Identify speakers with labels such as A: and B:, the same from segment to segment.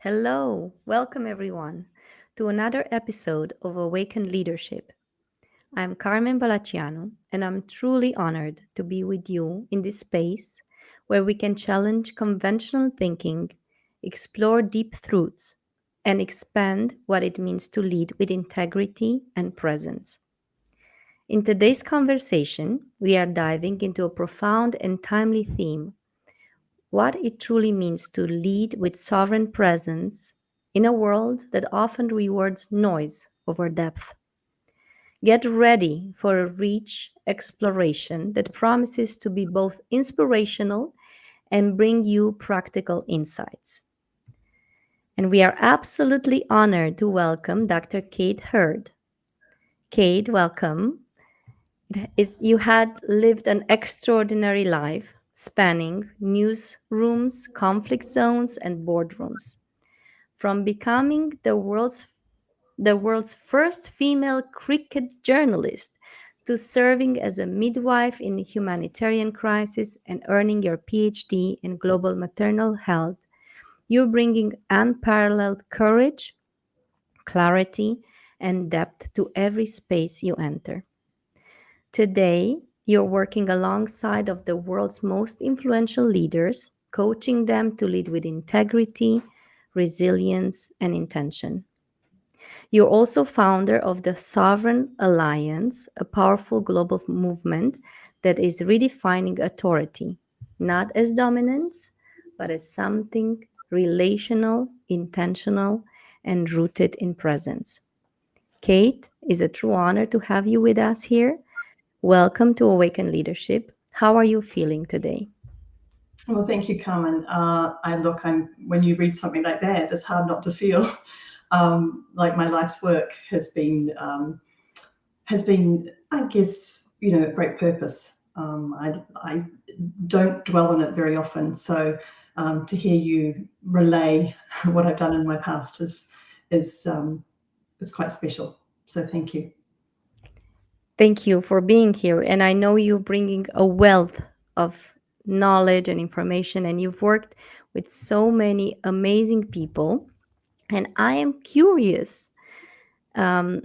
A: Hello, welcome everyone to another episode of Awakened Leadership. I'm Carmen Balaciano, and I'm truly honored to be with you in this space where we can challenge conventional thinking, explore deep truths, and expand what it means to lead with integrity and presence. In today's conversation, we are diving into a profound and timely theme: what it truly means to lead with sovereign presence in a world that often rewards noise over depth. Get ready for a rich exploration that promises to be both inspirational and bring you practical insights. And we are absolutely honored to welcome Dr. Kate Hurd. Kate, welcome. You had lived an extraordinary life spanning newsrooms, conflict zones, and boardrooms. From becoming the world's first female cricket journalist to serving as a midwife in humanitarian crisis and earning your PhD in global maternal health, you're bringing unparalleled courage, clarity, and depth to every space you enter. Today, you're working alongside of the world's most influential leaders, coaching them to lead with integrity, resilience, and intention. You're also founder of the Sovereign Alliance, a powerful global movement that is redefining authority, not as dominance, but as something relational, intentional, and rooted in presence. Kate, it's a true honor to have you with us here. Welcome to Awaken Leadership. How are you feeling today?
B: Well, thank you, Carmen. I'm when you read something like that, it's hard not to feel like my life's work has been, I guess, a great purpose. I don't dwell on it very often, so to hear you relay what I've done in my past is quite special. So thank you.
A: Thank you for being here. And I know you're bringing a wealth of knowledge and information, and you've worked with so many amazing people. And I am curious um,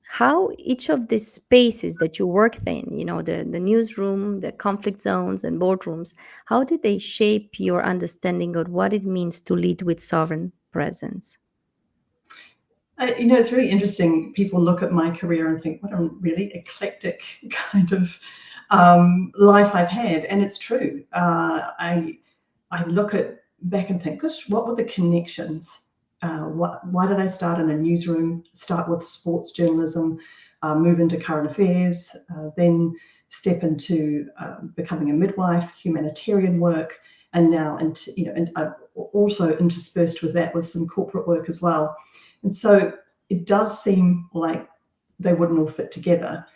A: how each of these spaces that you worked in, the newsroom, the conflict zones, and boardrooms, how did they shape your understanding of what it means to lead with sovereign presence?
B: It's really interesting. People look at my career and think, what a really eclectic kind of life I've had. And it's true. I look at back and think, gosh, what were the connections? Why did I start in a newsroom, start with sports journalism, move into current affairs, then step into becoming a midwife, humanitarian work, and now and also interspersed with that was some corporate work as well. And so it does seem like they wouldn't all fit together.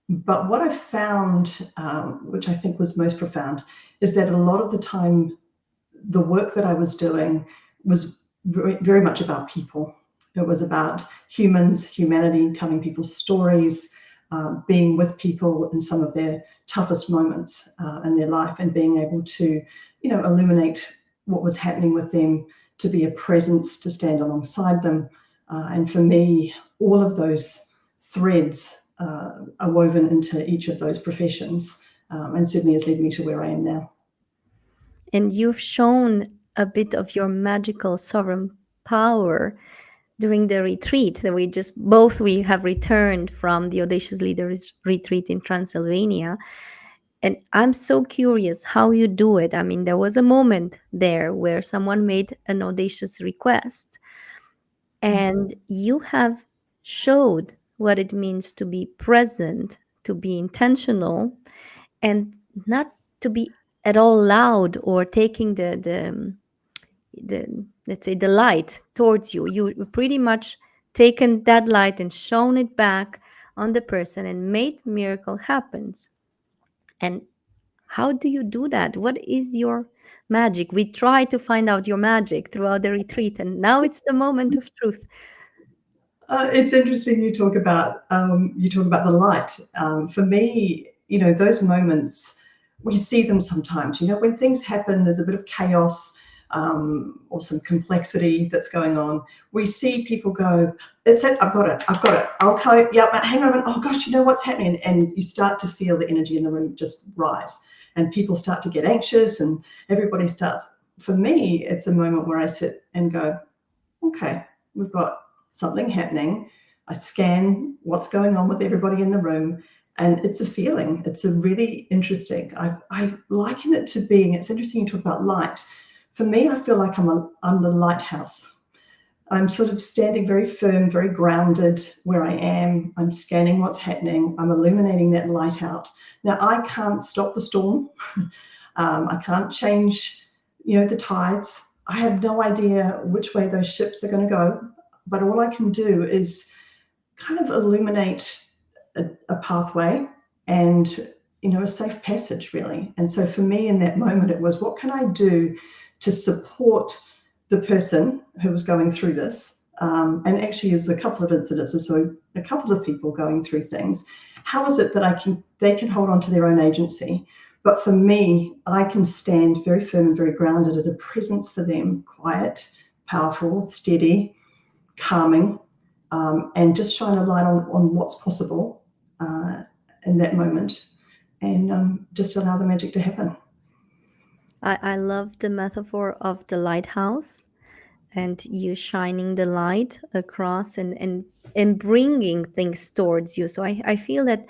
B: But what I found, which I think was most profound, is that a lot of the time, the work that I was doing was very, very much about people. It was about humans, humanity, telling people stories, being with people in some of their toughest moments in their life, and being able to, illuminate what was happening with them, to be a presence, to stand alongside them. And for me, all of those threads are woven into each of those professions, and certainly has led me to where I am now.
A: And you've shown a bit of your magical sovereign power during the retreat that we have returned from the Audacious Leaders retreat in Transylvania. And I'm so curious how you do it. I mean, there was a moment there where someone made an audacious request, and you have showed what it means to be present, to be intentional, and not to be at all loud or taking the let's say the light towards you. You pretty much taken that light and shown it back on the person and made miracle happens. And how do you do that? What is your magic? We try to find out your magic throughout the retreat, and now it's the moment of truth.
B: It's interesting you talk about the light. For me, those moments, we see them sometimes. When things happen, there's a bit of chaos. or some complexity that's going on, we see people go, "It's it, I've got it, okay, yeah, but hang on a minute, oh gosh, you know what's happening?" And you start to feel the energy in the room just rise, and people start to get anxious, and everybody starts. For me, it's a moment where I sit and go, okay, we've got something happening. I scan what's going on with everybody in the room, and it's a feeling. It's a really interesting. I liken it to being. It's interesting you talk about light. For me, I feel like I'm the lighthouse. I'm sort of standing very firm, very grounded where I am. I'm scanning what's happening. I'm illuminating that light out. Now, I can't stop the storm. I can't change, the tides. I have no idea which way those ships are going to go, but all I can do is kind of illuminate a pathway and, a safe passage, really. And so for me in that moment, it was, what can I do to support the person who was going through this? And actually, there's a couple of incidences, so a couple of people going through things. How is it that they can hold on to their own agency? But for me, I can stand very firm and very grounded as a presence for them, quiet, powerful, steady, calming, and just shine a light on what's possible in that moment, and just allow the magic to happen.
A: I love the metaphor of the lighthouse and you shining the light across and bringing things towards you. So I feel that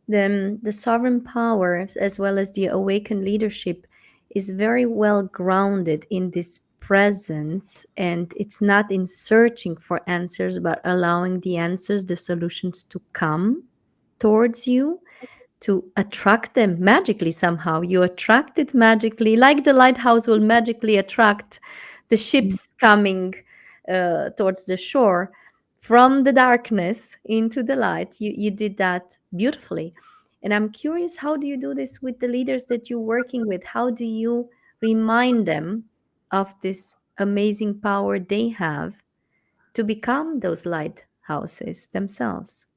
A: the sovereign power as well as the awakened leadership is very well grounded in this presence, and it's not in searching for answers but allowing the answers, the solutions to come towards you, to attract them magically. Somehow you attract it magically, like the lighthouse will magically attract the ships coming towards the shore from the darkness into the light. You did that beautifully. And I'm curious, how do you do this with the leaders that you're working with? How do you remind them of this amazing power they have to become those lighthouses themselves?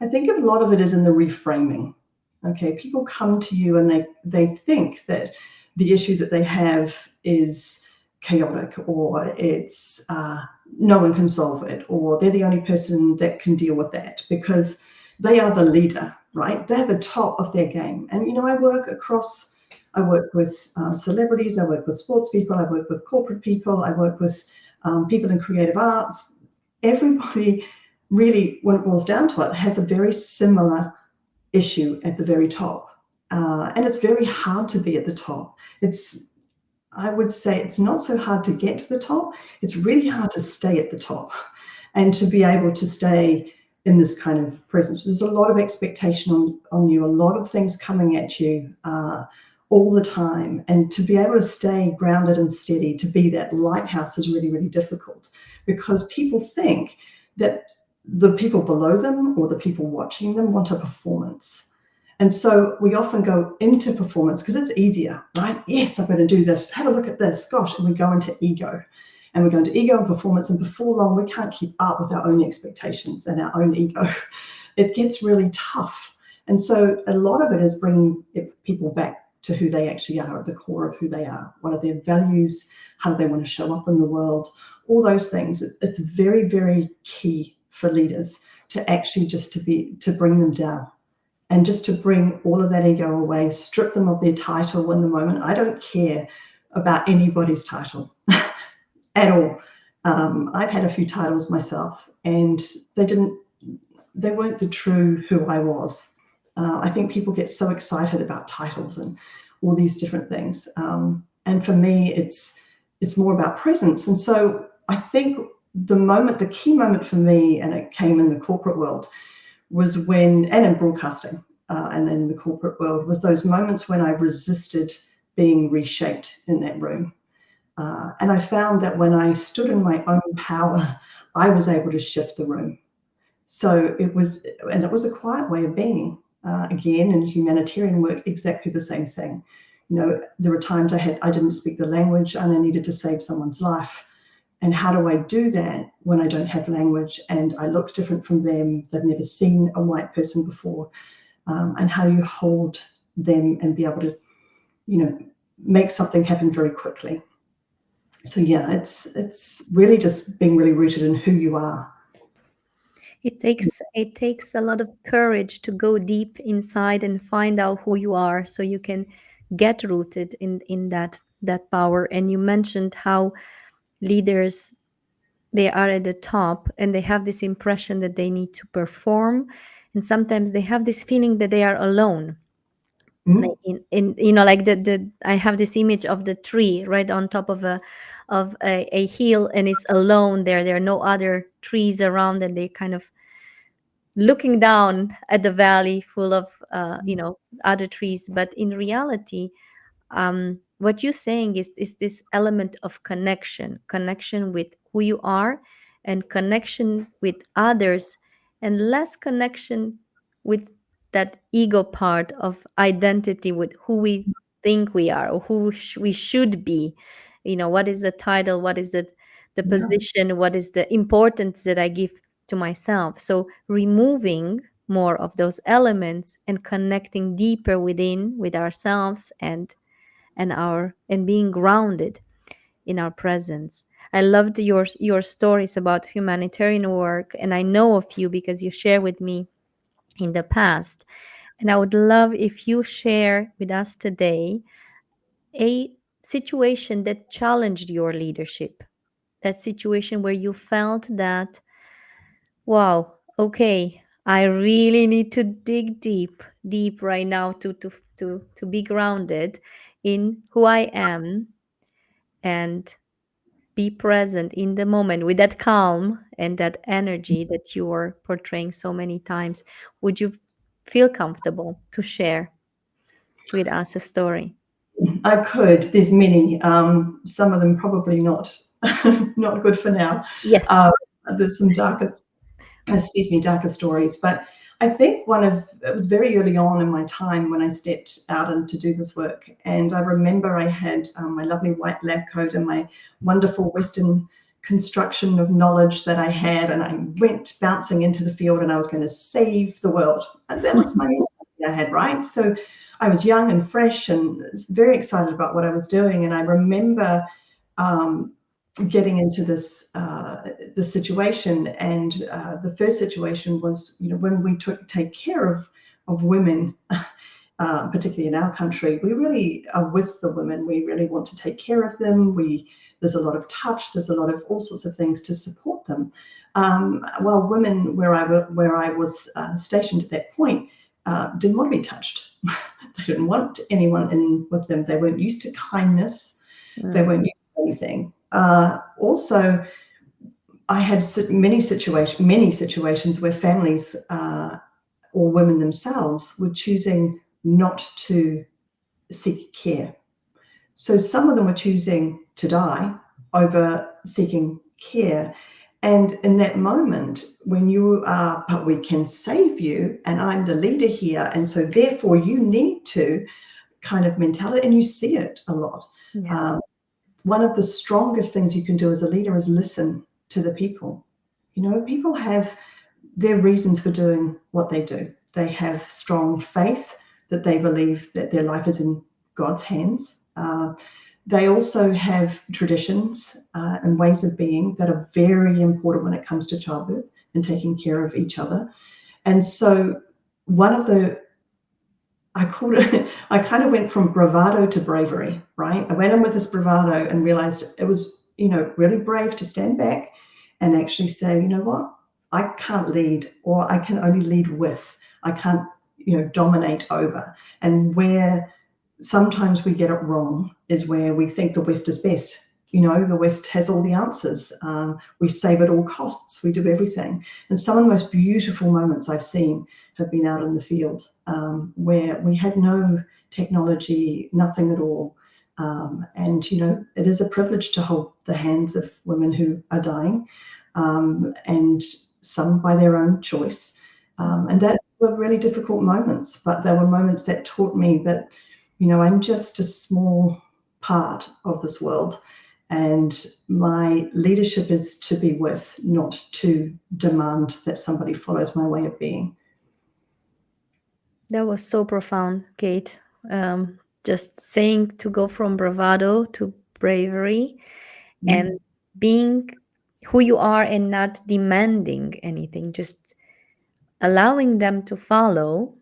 B: I think a lot of it is in the reframing. Okay, people come to you and they think that the issue that they have is chaotic, or it's no one can solve it, or they're the only person that can deal with that because they are the leader, right? They're the top of their game. And I work with celebrities, I work with sports people, I work with corporate people, I work with people in creative arts. Everybody really, when it boils down to it, has a very similar issue at the very top. And it's very hard to be at the top. I would say it's not so hard to get to the top. It's really hard to stay at the top and to be able to stay in this kind of presence. There's a lot of expectation on you, a lot of things coming at you all the time. And to be able to stay grounded and steady, to be that lighthouse is really, really difficult because people think that the people below them or the people watching them want a performance. And so we often go into performance because it's easier, right? Yes, I'm going to do this. Have a look at this. Gosh, and we go into ego. And we go into ego and performance. And before long, we can't keep up with our own expectations and our own ego. It gets really tough. And so a lot of it is bringing people back to who they actually are, at the core of who they are. What are their values? How do they want to show up in the world? All those things. It's very, very key for leaders to actually just to bring them down. And just to bring all of that ego away, strip them of their title in the moment. I don't care about anybody's title at all. I've had a few titles myself, and they weren't the true who I was. I think people get so excited about titles and all these different things. And for me, it's more about presence. And so I think the key moment for me, and it came in the corporate world, was and in broadcasting and in the corporate world, was those moments when I resisted being reshaped in that room. And I found that when I stood in my own power, I was able to shift the room. So it was a quiet way of being. Again, in humanitarian work, exactly the same thing. There were times I didn't speak the language and I needed to save someone's life. And how do I do that when I don't have language and I look different from them? They've never seen a white person before. And how do you hold them and be able to, make something happen very quickly? So yeah, it's really just being really rooted in who you are.
A: It takes a lot of courage to go deep inside and find out who you are, so you can get rooted in that power. And you mentioned how leaders, they are at the top and they have this impression that they need to perform, and sometimes they have this feeling that they are alone.
B: Mm.
A: In like the I have this image of the tree right on top of a hill, and it's alone there are no other trees around, and they kind of looking down at the valley full of other trees. But in reality, what you're saying is this element of connection with who you are, and connection with others, and less connection with that ego part of identity, with who we think we are, or who we should be. What is the title, what is the
B: Yeah.
A: position, what is the importance that I give to myself. So removing more of those elements and connecting deeper within with ourselves, and being grounded in our presence. I loved your stories about humanitarian work, and I know of you because you shared with me in the past. And I would love if you share with us today a situation that challenged your leadership, that situation where you felt that, wow, okay, I really need to dig deep right now to be grounded in who I am, and be present in the moment with that calm and that energy that you were portraying so many times. Would you feel comfortable to share with us a story?
B: I could. There's many. Some of them probably not not good for now.
A: Yes.
B: Uh, there's some darker stories. But I think it was very early on in my time when I stepped out and to do this work. And I remember I had my lovely white lab coat and my wonderful Western construction of knowledge that I had. And I went bouncing into the field and I was going to save the world. And that was my mentality I had, right? So I was young and fresh and very excited about what I was doing. And I remember um, getting into this situation, and the first situation was, when we take care of women, particularly in our country, we really are with the women. We really want to take care of them. There's a lot of touch. There's a lot of all sorts of things to support them. Well, women where I was stationed at that point didn't want to be touched. They didn't want anyone in with them. They weren't used to kindness. They
A: Mm,
B: weren't used to anything. Also, I had many situations where families or women themselves were choosing not to seek care. So some of them were choosing to die over seeking care. And in that moment, when you are, but we can save you, and I'm the leader here, and so therefore you need to, kind of mentality, and you see it a lot.
A: yeah.
B: Um, One of the strongest things you can do as a leader is listen to the people. People have their reasons for doing what they do. They have strong faith that they believe that their life is in God's hands. They also have traditions and ways of being that are very important when it comes to childbirth and taking care of each other. And so, one of the I called it, I kind of went from bravado to bravery, right? I went in with this bravado and realized it was, really brave to stand back and actually say, you know what? I can't lead, or I can only lead with. I can't, dominate over. And where sometimes we get it wrong is where we think the West is best. The West has all the answers. We save at all costs. We do everything. And some of the most beautiful moments I've seen have been out in the field, where we had no technology, nothing at all. And, it is a privilege to hold the hands of women who are dying, and some by their own choice. And that were really difficult moments, but they were moments that taught me that, I'm just a small part of this world. And my leadership is to be with, not to demand that somebody follows my way of being.
A: That was so profound, Kate. Just saying, to go from bravado to bravery, and being who you are and not demanding anything, just allowing them to follow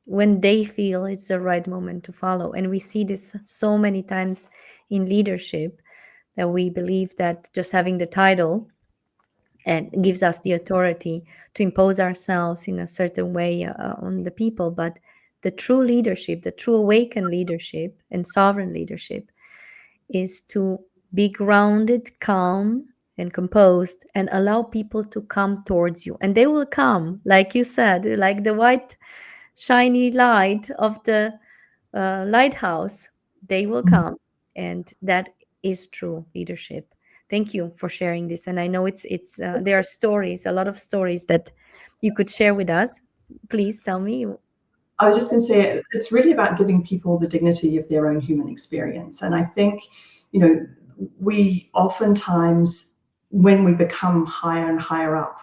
A: when they feel it's the right moment to follow. And we see this so many times in leadership, that we believe that just having the title and gives us the authority to impose ourselves in a certain way on the people. But the true leadership, the true awakened leadership and sovereign leadership, is to be grounded, calm, and composed, and allow people to come towards you. And they will come, like you said, like the white, shiny light of the lighthouse. They will come. And that is true leadership. Thank you for sharing this. And I know there are stories, a lot of stories that you could share with us. Please tell me.
B: I was just going to say, it's really about giving people the dignity of their own human experience. And I think, we oftentimes, when we become higher and higher up,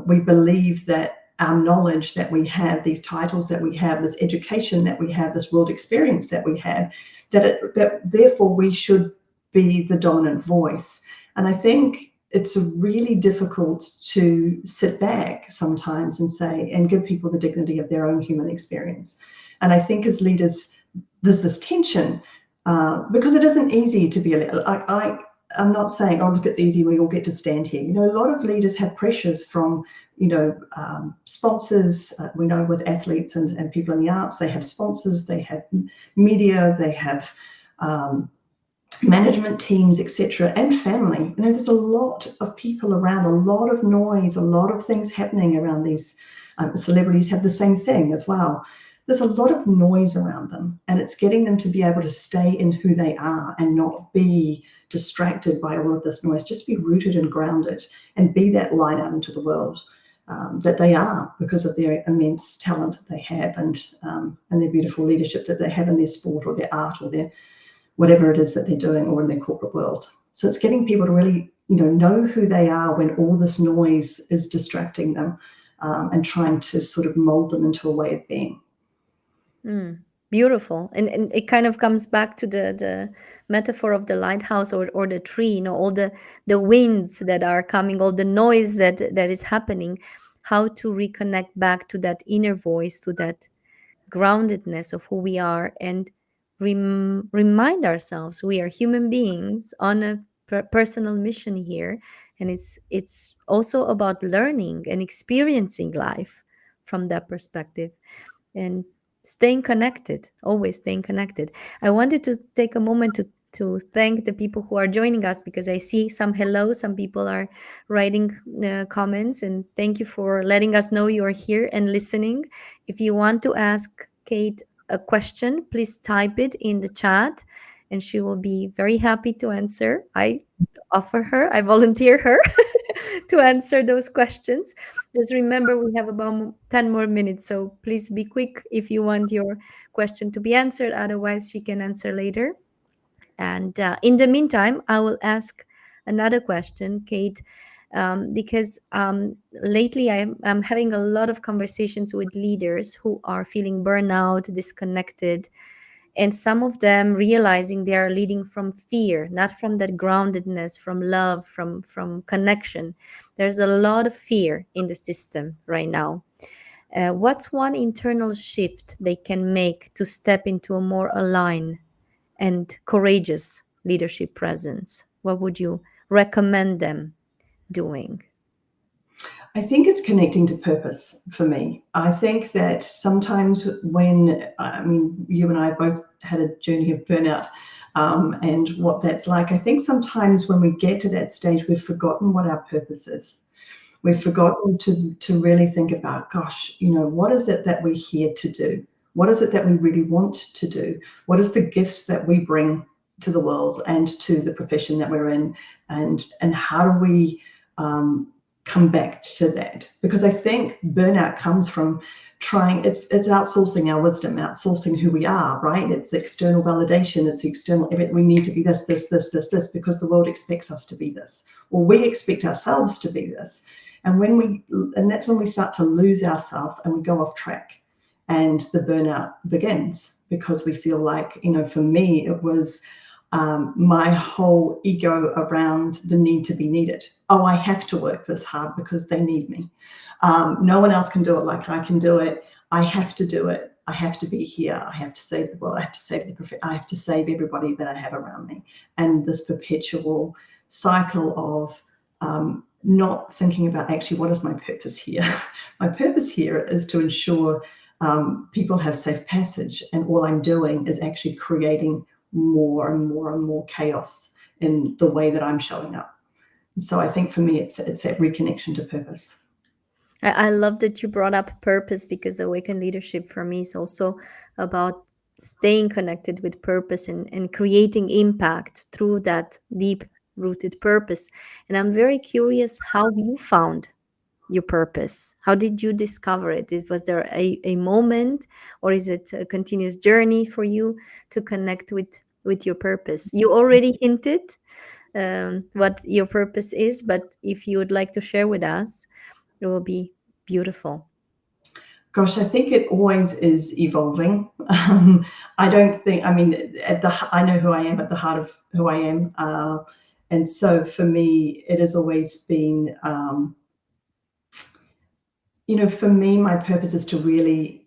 B: we believe that our knowledge that we have, these titles that we have, this education that we have, this world experience that we have, that therefore we should be the dominant voice. And I think it's really difficult to sit back sometimes and say, and give people the dignity of their own human experience. And I think as leaders, there's this tension because it isn't easy to be a leader. I'm not saying, oh, look, it's easy, we all get to stand here. A lot of leaders have pressures from, sponsors. We know with athletes and people in the arts, they have sponsors, they have media, they have management teams, etc., and family. There's a lot of people around, a lot of noise, a lot of things happening around these. Celebrities have the same thing as well. There's a lot of noise around them, and it's getting them to be able to stay in who they are and not be distracted by all of this noise. Just be rooted and grounded and be that light out into the world that they are, because of their immense talent that they have and their beautiful leadership that they have in their sport or their art or their whatever it is that they're doing, or in their corporate world. So it's getting people to really, know who they are when all this noise is distracting them, and trying to sort of mold them into a way of being.
A: Beautiful. And it kind of comes back to the metaphor of the lighthouse or the tree, all the winds that are coming, all the noise that is happening, how to reconnect back to that inner voice, to that groundedness of who we are, and remind ourselves we are human beings on a personal mission here. And it's also about learning and experiencing life from that perspective, and staying connected, always staying connected. I wanted to take a moment to thank the people who are joining us, because I see some hello, some people are writing comments, and thank you for letting us know you are here and listening. If you want to ask Kate a question, please type it in the chat and she will be very happy to answer. I volunteer her to answer those questions. Just remember, we have about 10 more minutes, so please be quick if you want your question to be answered. Otherwise, she can answer later. And in the meantime, I will ask another question, Kate, because lately I'm having a lot of conversations with leaders who are feeling burnout, disconnected, and some of them realizing they are leading from fear, not from that groundedness, from love, from connection. There's a lot of fear in the system right now. What's one internal shift they can make to step into a more aligned and courageous leadership presence? What would you recommend them doing?
B: I think it's connecting to purpose for me. I think that sometimes when, you and I both had a journey of burnout, and what that's like. I think sometimes when we get to that stage, we've forgotten what our purpose is. We've forgotten to really think about, gosh, what is it that we're here to do? What is it that we really want to do? What is the gifts that we bring to the world and to the profession that we're in? And how do we come back to that? Because I think burnout comes from it's outsourcing our wisdom, outsourcing who we are, right? It's the external validation, it's the external, we need to be this, because the world expects us to be this, or we expect ourselves to be this. And that's when we start to lose ourselves and we go off track, and the burnout begins, because we feel like, for me, it was, my whole ego around the need to be needed. Oh, I have to work this hard because they need me. No one else can do it like I can do it. I have to do it. I have to be here. I have to save the world. I have to save I have to save everybody that I have around me. And this perpetual cycle of not thinking about actually what is my purpose here. My purpose here is to ensure people have safe passage, and all I'm doing is actually creating more and more and more chaos in the way that I'm showing up. And so I think for me, it's that reconnection to purpose.
A: I love that you brought up purpose, because awakened leadership for me is also about staying connected with purpose and creating impact through that deep rooted purpose. And I'm very curious how you found your purpose. How did you discover it? Was there a moment, or is it a continuous journey for you to connect with your purpose? You already hinted what your purpose is, but if you would like to share with us, it will be beautiful.
B: Gosh, I think it always is evolving. I don't think, I mean, I know who I am at the heart of who I am. And so for me, it has always been, for me, my purpose is to really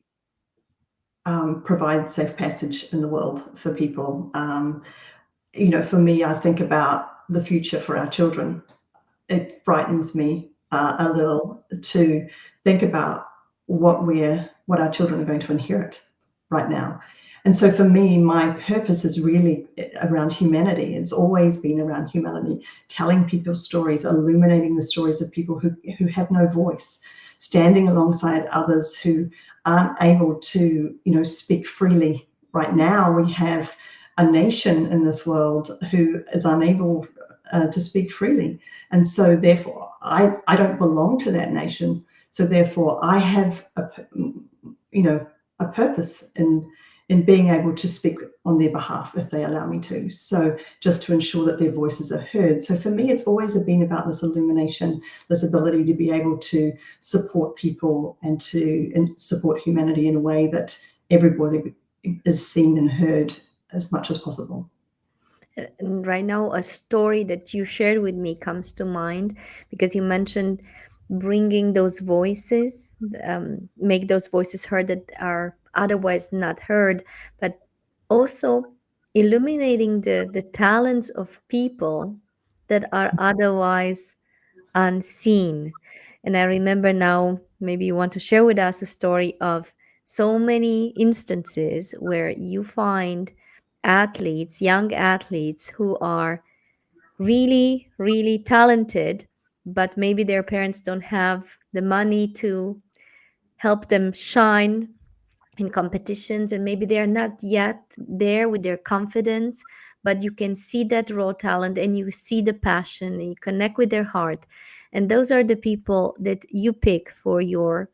B: provide safe passage in the world for people. For me, I think about the future for our children. It frightens me a little to think about what our children are going to inherit right now. And so for me, my purpose is really around humanity. It's always been around humanity, telling people stories, illuminating the stories of people who have no voice, standing alongside others who aren't able to, speak freely. Right now, we have a nation in this world who is unable to speak freely. And so therefore, I don't belong to that nation. So therefore, I have a purpose in being able to speak on their behalf if they allow me to. So just to ensure that their voices are heard. So for me, it's always been about this illumination, this ability to be able to support people and to support humanity in a way that everybody is seen and heard as much as possible.
A: And right now, a story that you shared with me comes to mind, because you mentioned bringing those voices, make those voices heard that are otherwise not heard, but also illuminating the talents of people that are otherwise unseen. And I remember now, maybe you want to share with us a story of so many instances where you find athletes, young athletes, who are really, really talented, but maybe their parents don't have the money to help them shine in competitions, and maybe they're not yet there with their confidence, but you can see that raw talent and you see the passion and you connect with their heart. And those are the people that you pick for your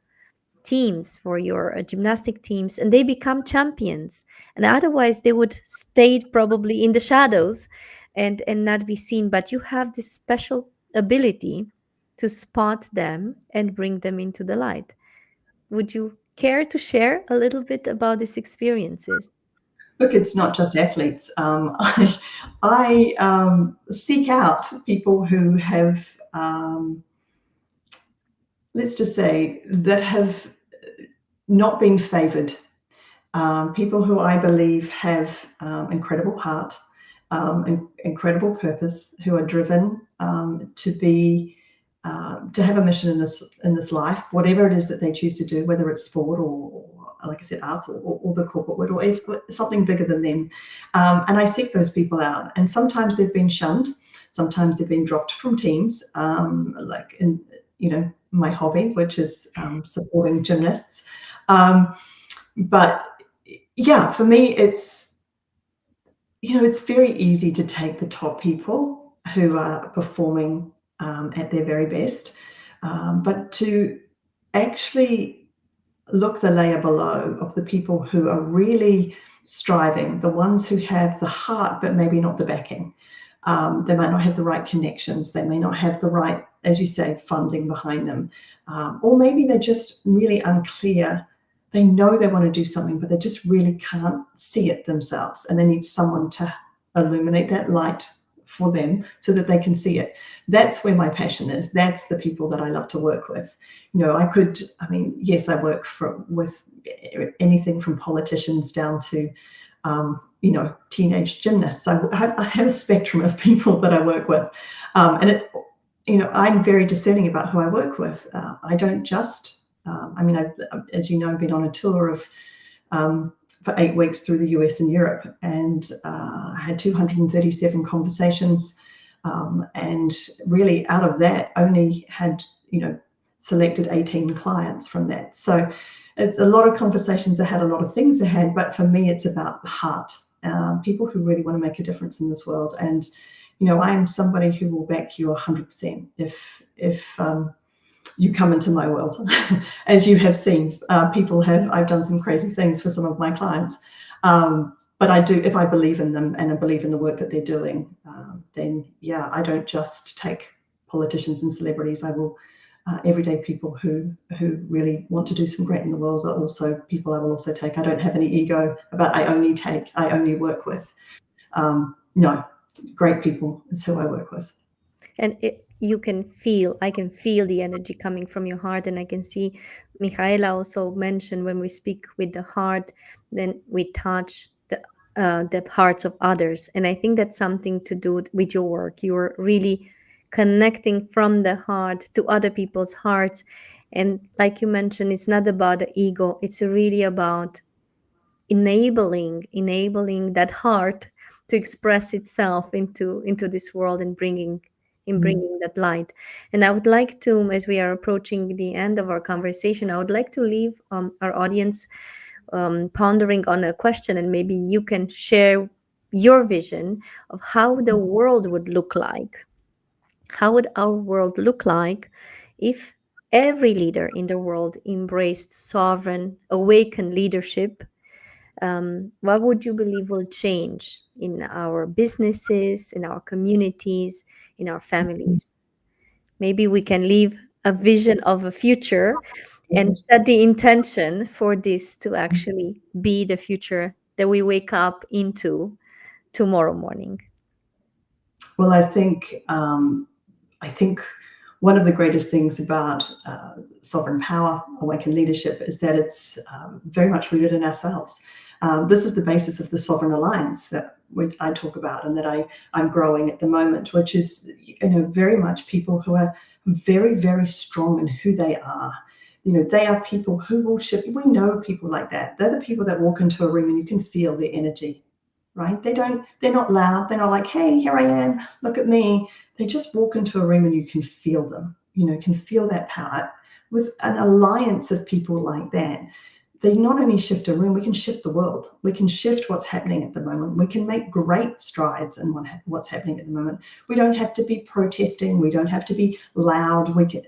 A: teams, for your gymnastic teams, and they become champions. And otherwise they would stay probably in the shadows and not be seen, but you have this special ability to spot them and bring them into the light. Would you care to share a little bit about these experiences?
B: Look, it's not just athletes. I seek out people who have, let's just say, that have not been favored. People who I believe have incredible heart, incredible purpose, who are driven to have a mission in this life, whatever it is that they choose to do, whether it's sport or like I said, arts or the corporate world, or it's something bigger than them. And I seek those people out. And sometimes they've been shunned. Sometimes they've been dropped from teams, like in, my hobby, which is supporting gymnasts. But yeah, for me, it's very easy to take the top people who are performing at their very best, but to actually look the layer below of the people who are really striving, the ones who have the heart but maybe not the backing. They might not have the right connections. They may not have the right, as you say, funding behind them. Or maybe they're just really unclear. They know they want to do something, but they just really can't see it themselves. And they need someone to illuminate that light for them so that they can see it. That's where my passion is. That's the people that I love to work with. Yes, I work with anything from politicians down to teenage gymnasts. I have a spectrum of people that I work with, I'm very discerning about who I work with. I don't just as you know, I've been on a tour of for 8 weeks through the US and Europe, and I had 237 conversations, and really out of that only had selected 18 clients from that. So it's a lot of conversations I had, a lot of things I had, but for me it's about the heart. People who really want to make a difference in this world. And I am somebody who will back you 100% if you come into my world. As you have seen, I've done some crazy things for some of my clients. But I do, if I believe in them and I believe in the work that they're doing, then yeah, I don't just take politicians and celebrities. I will everyday people who really want to do some great in the world are also people I will also take. I don't have any ego about I only work with. No, great people is who I work with.
A: And I can feel the energy coming from your heart. And I can see Michaela also mentioned, when we speak with the heart, then we touch the hearts of others. And I think that's something to do with your work. You're really connecting from the heart to other people's hearts. And like you mentioned, it's not about the ego, it's really about enabling that heart to express itself into this world, and bringing that light. And I would like to, as we are approaching the end of our conversation, I would like to leave our audience pondering on a question, and maybe you can share your vision of how the world would look like. How would our world look like if every leader in the world embraced sovereign awakened leadership? What would you believe will change in our businesses, in our communities, in our families? Maybe we can leave a vision of a future and set the intention for this to actually be the future that we wake up into tomorrow morning.
B: Well, I think one of the greatest things about sovereign power, awakened leadership, is that it's very much rooted in ourselves. This is the basis of the Sovereign Alliance that I talk about and that I'm growing at the moment, which is very much people who are very, very strong in who they are. They are people who will shift. We know people like that. They're the people that walk into a room and you can feel their energy, right? They're not loud. They're not like, hey, here I am, look at me. They just walk into a room and you can feel them, can feel that power. With an alliance of people like that, they not only shift a room, we can shift the world. We can shift what's happening at the moment. We can make great strides in what's happening at the moment. We don't have to be protesting. We don't have to be loud. We can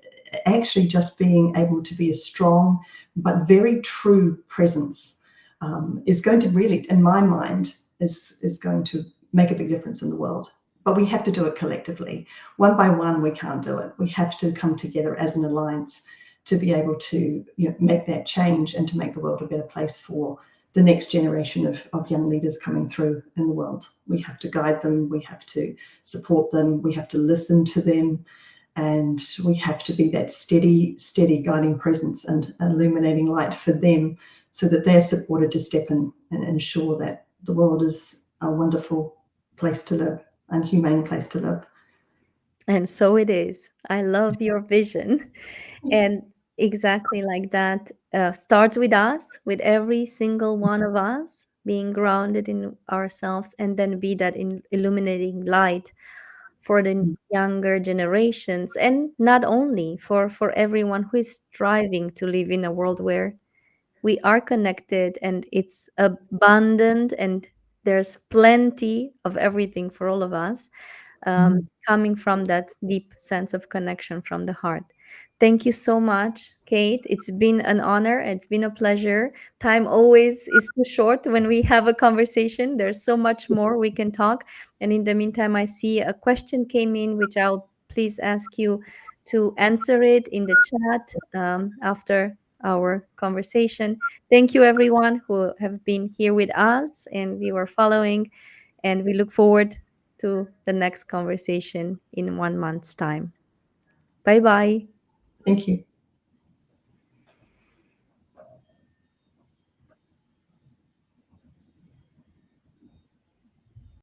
B: actually just being able to be a strong but very true presence is going to really, in my mind, is going to make a big difference in the world. But we have to do it collectively. One by one, we can't do it. We have to come together as an alliance to be able to make that change and to make the world a better place for the next generation of young leaders coming through in the world. We have to guide them. We have to support them. We have to listen to them. And we have to be that steady guiding presence and illuminating light for them so that they're supported to step in and ensure that the world is a wonderful place to live and humane place to live.
A: And so it is. I love your vision. And exactly like that, starts with us, with every single one of us being grounded in ourselves, and then be that illuminating light for the younger generations, and not only for everyone who is striving to live in a world where we are connected and it's abundant, and there's plenty of everything for all of us, coming from that deep sense of connection from the heart. Thank you so much, Kate. It's been an honor. It's been a pleasure. Time always is too short when we have a conversation. There's so much more we can talk. And in the meantime, I see a question came in, which I'll please ask you to answer it in the chat after our conversation. Thank you, everyone who have been here with us and you are following. And we look forward to the next conversation in 1 month's time. Bye bye.
B: Thank you.